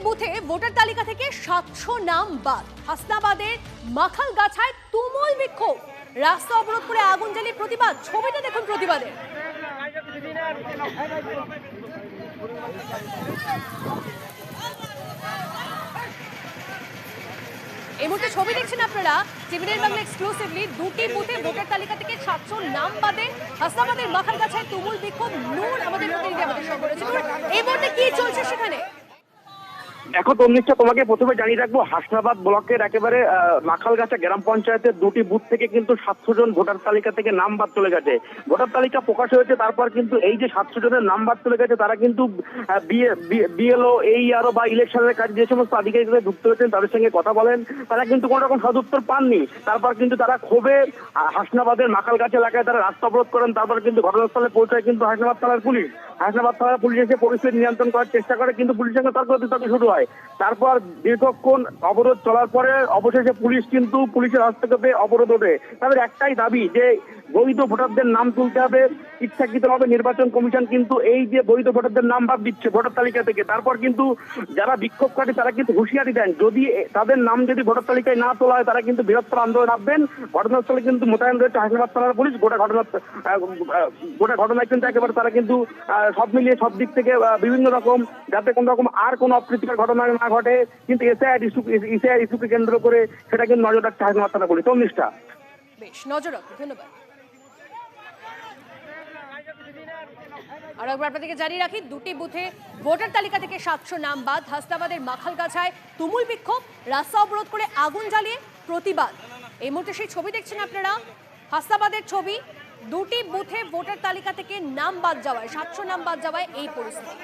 বুথে ভোটার তালিকা থেকে 700 নাম বাদ। হাসনাবাদের মাখালগাছায় তুমুল বিক্ষোভ, রাস্তা অবরোধ করে আগুন জ্বালিয়ে প্রতিবাদ। ছবিটা দেখুন প্রতিবাদের। এই মুহূর্তে ছবি দেখছেন আপনারা টিভিএন বাংলা এক্সক্লুসিভলি। দুটি বুথে ভোটার তালিকা থেকে 700 নাম বাদে হাসনাবাদের মাখালগাছায় তুমুল বিক্ষোভ। নূর আমাদের প্রতিনিধি আমাদের সঙ্গে রয়েছে। এই মুহূর্তে কি চলছে সেখানে? দেখো তমনিষ্ঠা, তোমাকে প্রথমে জানিয়ে রাখবো, হাসনাবাদ ব্লকের একেবারে মাখালগাছা গ্রাম পঞ্চায়েতের দুটি বুথ থেকে কিন্তু 700 জন ভোটার তালিকা থেকে নাম বাদ চলে গেছে। ভোটার তালিকা প্রকাশ হয়েছে, তারপর কিন্তু এই যে 700 জনের নাম বাদ চলে গেছে, তারা কিন্তু বিএলও AERO বা ইলেকশনের কাজে যে সমস্ত আধিকারিকরা যুক্ত হয়েছেন তাদের সঙ্গে কথা বলেন, তারা কিন্তু কোনো রকম সদুত্তর পাননি। তারপর কিন্তু তারা ক্ষোভে হাসনাবাদের মাখালগাছা এলাকায় তারা রাস্তা অবরোধ করেন। তারপর কিন্তু ঘটনাস্থলে পৌঁছায় কিন্তু হাসনাবাদ থানার পুলিশ। হাসনাবাদ থানার পুলিশ এসে পরিস্থিতি নিয়ন্ত্রণ করার চেষ্টা করে, কিন্তু পুলিশের সঙ্গে তর্ক শুরু হয়। তারপর দীর্ঘক্ষণ অবরোধ চলার পরে অবশেষে পুলিশের হস্তক্ষেপে অবরোধ ওঠে। তাদের একটাই দাবি যে বৈধ ভোটারদের নাম তুলতে হবে ইচ্ছাকৃতভাবে। নির্বাচন কমিশন কিন্তু এই যে বৈধ ভোটারদের নাম বাদ দিচ্ছে ভোটার তালিকা থেকে, তারপর কিন্তু যারা বিক্ষোভকারী তারা কিন্তু হুঁশিয়ারি দেন, যদি তাদের নাম যদি ভোটার তালিকায় না তোলা হয় তারা কিন্তু বৃহত্তর আন্দোলন নামবেন। ঘটনাস্থলে কিন্তু মোতায়েন রয়েছে হাসনাবাদ থানার পুলিশ। গোটা ঘটনায় কিন্তু একেবারে তারা কিন্তু সব মিলিয়ে সব দিক থেকে বিভিন্ন রকম, যাতে কোনো রকম আর কোনো অপ্রীতিকর ঘটনা না ঘটে, কিন্তু এসআইআর ইস্যুকে কেন্দ্র করে সেটা কিন্তু নজর রাখছে হাসনাবাদ থানা পুলিশ। তমনিষ্ঠা, বেশ নজর রাখুন, ধন্যবাদ। আর একবার আপনাদেরকে জানিয়ে রাখি, দুটি বুথে ভোটার তালিকা থেকে 700 নাম বাদ। হাসনাবাদের মাখালগাছায় তুমুল বিক্ষোভ, রাস্তা অবরোধ করে আগুন জ্বালিয়ে প্রতিবাদ। এই মুহূর্তে সেই ছবি দেখছেন আপনারা, হাসনাবাদের ছবি। দুটি বুথে ভোটার তালিকা থেকে নাম বাদ যাওয়ায়, 700 নাম বাদ যাওয়ায় এই পরিস্থিতি।